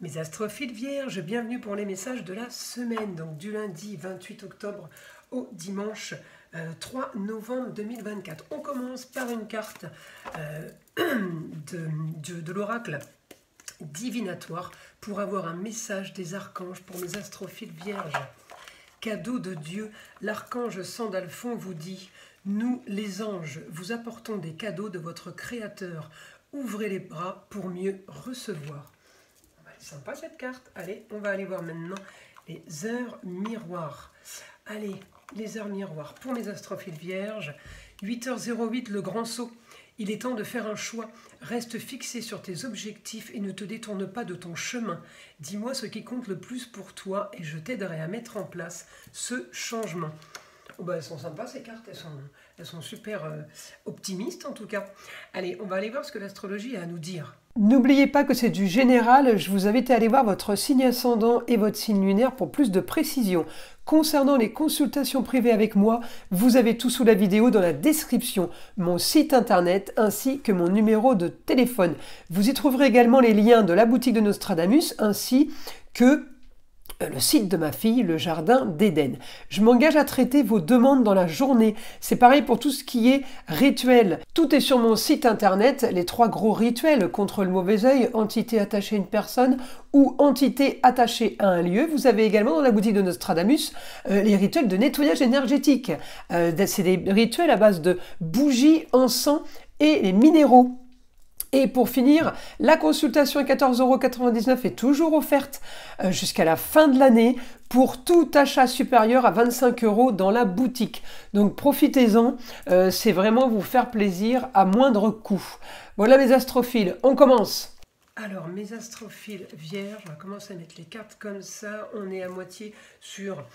Mes astrophiles vierges, bienvenue pour les messages de la semaine, donc du lundi 28 octobre au dimanche 3 novembre 2024. On commence par une carte de l'oracle divinatoire pour avoir un message des archanges pour mes astrophiles vierges. Cadeau de Dieu, l'archange Sandalphon vous dit « Nous, les anges, vous apportons des cadeaux de votre Créateur. Ouvrez les bras pour mieux recevoir. » Sympa cette carte. Allez, on va aller voir maintenant les heures miroirs. Allez, les heures miroirs pour mes astrophiles vierges. 8h08, le grand saut. Il est temps de faire un choix. Reste fixé sur tes objectifs et ne te détourne pas de ton chemin. Dis-moi ce qui compte le plus pour toi et je t'aiderai à mettre en place ce changement. Oh bah, elles sont sympas ces cartes, elles sont super optimistes en tout cas. Allez, on va aller voir ce que l'astrologie a à nous dire. N'oubliez pas que c'est du général, je vous invite à aller voir votre signe ascendant et votre signe lunaire pour plus de précision. Concernant les consultations privées avec moi, vous avez tout sous la vidéo dans la description, mon site internet ainsi que mon numéro de téléphone. Vous y trouverez également les liens de la boutique de Nostradamus ainsi que le site de ma fille, le jardin d'Éden. Je m'engage à traiter vos demandes dans la journée. C'est pareil pour tout ce qui est rituel. Tout est sur mon site internet, les 3 gros rituels contre le mauvais œil, entité attachée à une personne ou entité attachée à un lieu. Vous avez également dans la boutique de Nostradamus les rituels de nettoyage énergétique. C'est des rituels à base de bougies, encens et les minéraux. Et pour finir, la consultation à 14,99 € est toujours offerte jusqu'à la fin de l'année pour tout achat supérieur à 25 € dans la boutique. Donc profitez-en, c'est vraiment vous faire plaisir à moindre coût. Voilà mes astrophiles, on commence. Alors, mes astrophiles vierges, on va commencer à mettre les cartes comme ça. On est à moitié sur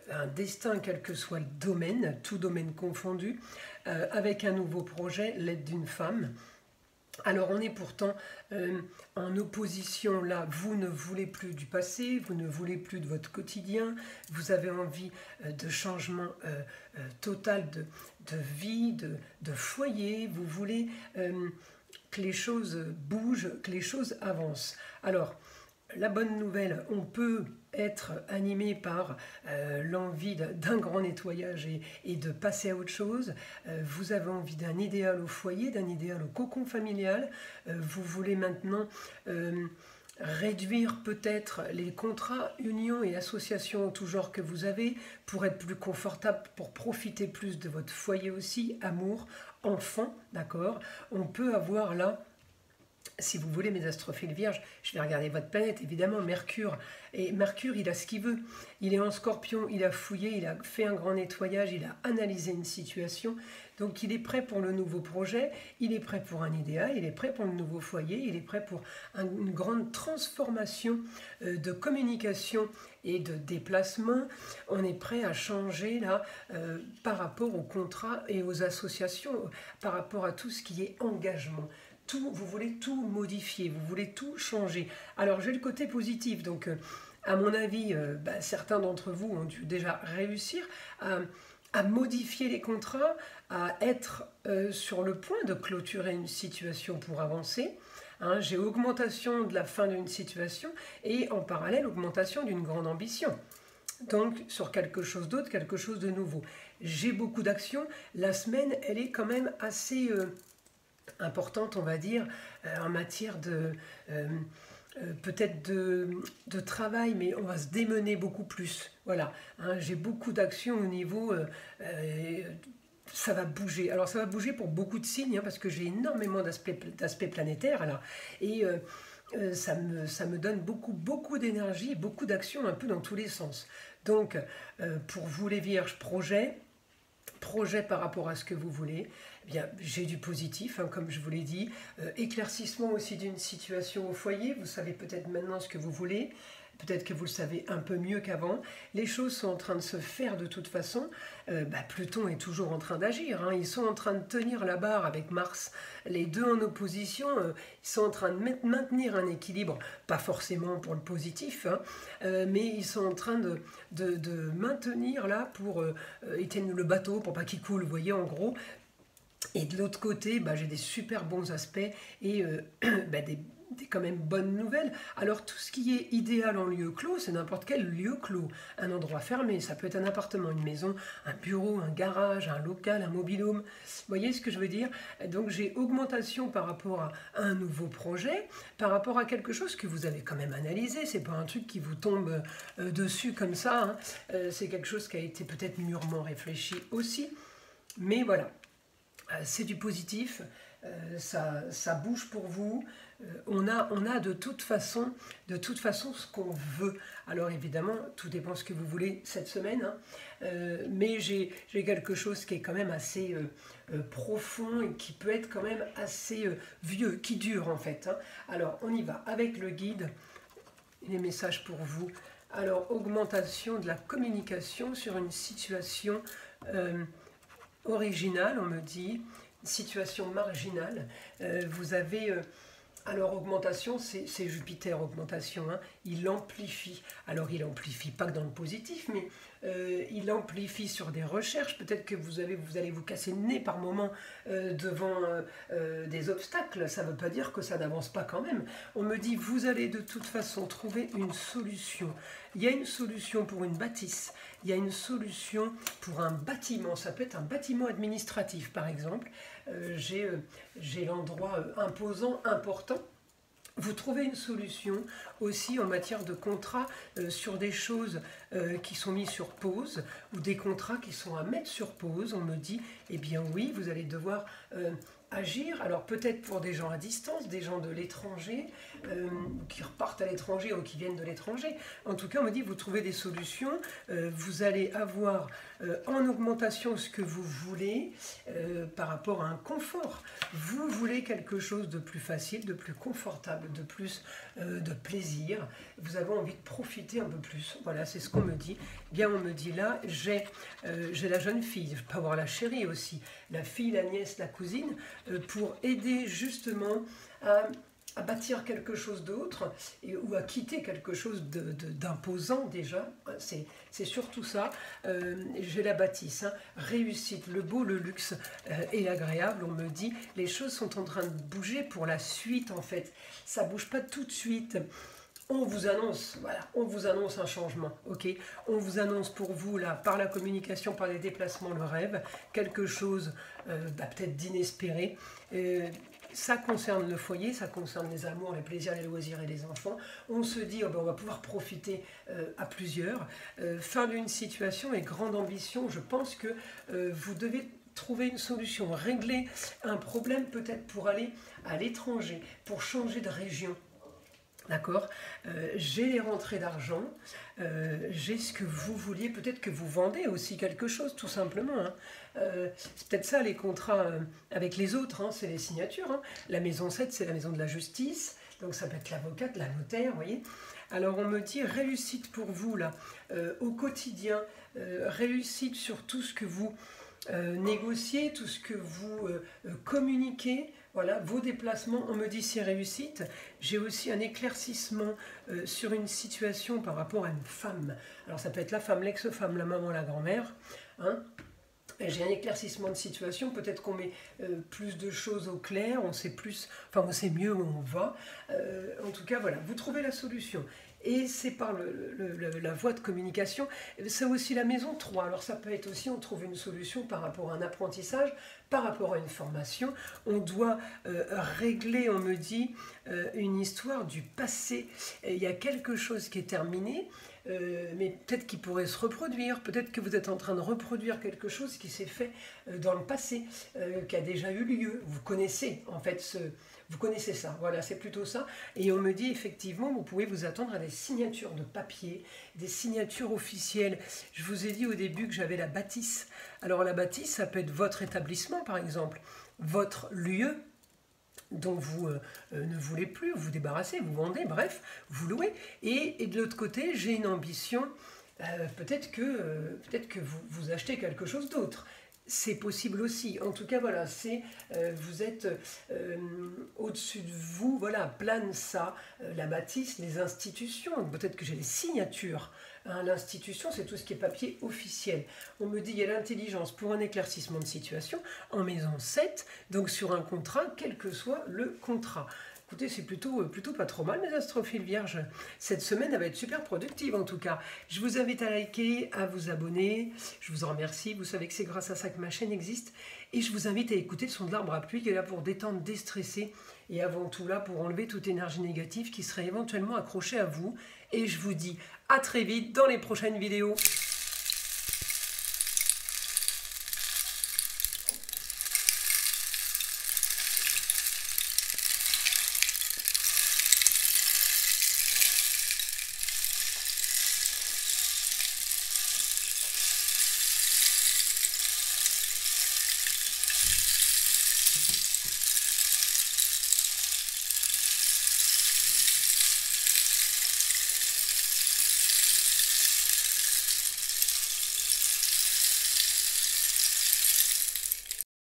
un destin, quel que soit le domaine, tout domaine confondu, avec un nouveau projet, l'aide d'une femme. Alors on est pourtant en opposition là, vous ne voulez plus du passé, vous ne voulez plus de votre quotidien, vous avez envie de changement total de vie, de foyer, vous voulez que les choses bougent, que les choses avancent. Alors, la bonne nouvelle, on peut être animé par l'envie d'un grand nettoyage et de passer à autre chose. Vous avez envie d'un idéal au foyer, d'un idéal au cocon familial. Vous voulez maintenant réduire peut-être les contrats, unions et associations en tout genre que vous avez pour être plus confortable, pour profiter plus de votre foyer aussi, amour, enfant, d'accord? On peut avoir là, si vous voulez mes astrophiles vierges, je vais regarder votre planète, évidemment, Mercure. Et Mercure, il a ce qu'il veut. Il est en Scorpion, il a fouillé, il a fait un grand nettoyage, il a analysé une situation. Donc il est prêt pour le nouveau projet, il est prêt pour un idéal, il est prêt pour le nouveau foyer, il est prêt pour une grande transformation de communication et de déplacement. On est prêt à changer là par rapport aux contrats et aux associations, par rapport à tout ce qui est engagement. Tout, vous voulez tout modifier, vous voulez tout changer. Alors j'ai le côté positif, donc à mon avis, certains d'entre vous ont dû déjà réussir à modifier les contrats, à être sur le point de clôturer une situation pour avancer. Hein, j'ai augmentation de la fin d'une situation et en parallèle augmentation d'une grande ambition. Donc sur quelque chose d'autre, quelque chose de nouveau. J'ai beaucoup d'actions. La semaine, elle est quand même assez importante, on va dire, en matière de peut-être de travail, mais on va se démener beaucoup plus. Voilà, hein, j'ai beaucoup d'actions au niveau, ça va bouger. Alors ça va bouger pour beaucoup de signes, hein, parce que j'ai énormément d'aspects planétaires là, et ça me donne beaucoup d'énergie, beaucoup d'actions un peu dans tous les sens. Donc pour vous les vierges, projet par rapport à ce que vous voulez, eh bien, j'ai du positif, hein, comme je vous l'ai dit, éclaircissement aussi d'une situation au foyer, vous savez peut-être maintenant ce que vous voulez, peut-être que vous le savez un peu mieux qu'avant, les choses sont en train de se faire de toute façon, Pluton est toujours en train d'agir, hein, ils sont en train de tenir la barre avec Mars, les deux en opposition, ils sont en train de maintenir un équilibre, pas forcément pour le positif, hein, mais ils sont en train de maintenir là pour éteindre le bateau, pour pas qu'il coule, vous voyez en gros, Et de l'autre côté, j'ai des super bons aspects et des quand même bonnes nouvelles. Alors tout ce qui est idéal en lieu clos, c'est n'importe quel lieu clos. Un endroit fermé, ça peut être un appartement, une maison, un bureau, un garage, un local, un mobil-home. Vous voyez ce que je veux dire? Donc j'ai augmentation par rapport à un nouveau projet, par rapport à quelque chose que vous avez quand même analysé. C'est pas un truc qui vous tombe dessus comme ça, hein. C'est quelque chose qui a été peut-être mûrement réfléchi aussi. Mais voilà. C'est du positif, ça bouge pour vous, on a de toute façon ce qu'on veut. Alors évidemment, tout dépend ce que vous voulez cette semaine, hein. Mais j'ai quelque chose qui est quand même assez profond et qui peut être quand même assez vieux, qui dure en fait, hein. Alors on y va avec le guide, les messages pour vous. Alors augmentation de la communication sur une situation originale, on me dit, situation marginale. Vous avez, alors augmentation, c'est Jupiter, augmentation, hein, il amplifie. Alors il amplifie pas que dans le positif, mais il amplifie sur des recherches. Peut-être que vous allez vous casser le nez par moment devant des obstacles. Ça ne veut pas dire que ça n'avance pas quand même. On me dit, vous allez de toute façon trouver une solution. Il y a une solution pour une bâtisse. Il y a une solution pour un bâtiment. Ça peut être un bâtiment administratif, par exemple. J'ai l'endroit imposant, important. Vous trouvez une solution aussi en matière de contrat sur des choses qui sont mises sur pause ou des contrats qui sont à mettre sur pause. On me dit, eh bien oui, vous allez devoir agir. Alors peut-être pour des gens à distance, des gens de l'étranger, qui repartent à l'étranger ou qui viennent de l'étranger. En tout cas, on me dit, vous trouvez des solutions. Vous allez avoir en augmentation ce que vous voulez par rapport à un confort. Vous voulez quelque chose de plus facile, de plus confortable, de plus de plaisir. Vous avez envie de profiter un peu plus. Voilà, c'est ce qu'on me dit. Bien, on me dit là, j'ai la jeune fille, je peux avoir la chérie aussi, la fille, la nièce, la cousine, pour aider justement à bâtir quelque chose d'autre ou à quitter quelque chose d'imposant déjà. C'est surtout ça. J'ai la bâtisse, hein. Réussite, le beau, le luxe et l'agréable. On me dit, les choses sont en train de bouger pour la suite en fait. Ça ne bouge pas tout de suite. On vous annonce, voilà, on vous annonce un changement, ok? On vous annonce pour vous, là, par la communication, par les déplacements, le rêve, quelque chose peut-être d'inespéré. Ça concerne le foyer, ça concerne les amours, les plaisirs, les loisirs et les enfants. On se dit, on va pouvoir profiter à plusieurs. Fin d'une situation et grande ambition, je pense que vous devez trouver une solution, régler un problème peut-être pour aller à l'étranger, pour changer de région. D'accord, j'ai les rentrées d'argent, j'ai ce que vous vouliez, peut-être que vous vendez aussi quelque chose, tout simplement, hein. C'est peut-être ça les contrats avec les autres, hein, c'est les signatures, hein. La maison 7, c'est la maison de la justice, donc ça peut être l'avocate, la notaire, vous voyez. Alors on me dit réussite pour vous, là, au quotidien, réussite sur tout ce que vous négociez, tout ce que vous communiquez. Voilà, vos déplacements, on me dit c'est réussite. J'ai aussi un éclaircissement sur une situation par rapport à une femme. Alors ça peut être la femme, l'ex-femme, la maman, la grand-mère, hein. J'ai un éclaircissement de situation, peut-être qu'on met plus de choses au clair, on sait plus, enfin on sait mieux où on va. En tout cas, voilà, vous trouvez la solution. Et c'est par la voie de communication. C'est aussi la maison 3. Alors ça peut être aussi, on trouve une solution par rapport à un apprentissage, par rapport à une formation. On doit régler, on me dit, une histoire du passé. Et il y a quelque chose qui est terminé, mais peut-être qu'il pourrait se reproduire. Peut-être que vous êtes en train de reproduire quelque chose qui s'est fait dans le passé, qui a déjà eu lieu. Vous connaissez en fait vous connaissez ça, voilà, c'est plutôt ça. Et on me dit effectivement, vous pouvez vous attendre à des signatures de papier, des signatures officielles. Je vous ai dit au début que j'avais la bâtisse. Alors la bâtisse, ça peut être votre établissement par exemple, votre lieu dont vous ne voulez plus, vous débarrassez, vous vendez, bref, vous louez. Et de l'autre côté, j'ai une ambition, peut-être que vous achetez quelque chose d'autre. c'est possible aussi. En tout cas, voilà, vous êtes au-dessus de vous, voilà, plane ça, la bâtisse, les institutions, peut-être que j'ai les signatures. Hein, l'institution, c'est tout ce qui est papier officiel. On me dit qu'il y a l'intelligence pour un éclaircissement de situation en maison 7, donc sur un contrat, quel que soit le contrat. Écoutez, c'est plutôt pas trop mal, mes astrophiles vierges. Cette semaine, elle va être super productive en tout cas. Je vous invite à liker, à vous abonner. Je vous en remercie. Vous savez que c'est grâce à ça que ma chaîne existe. Et je vous invite à écouter le son de l'arbre à pluie qui est là pour détendre, déstresser. Et avant tout là pour enlever toute énergie négative qui serait éventuellement accrochée à vous. Et je vous dis à très vite dans les prochaines vidéos.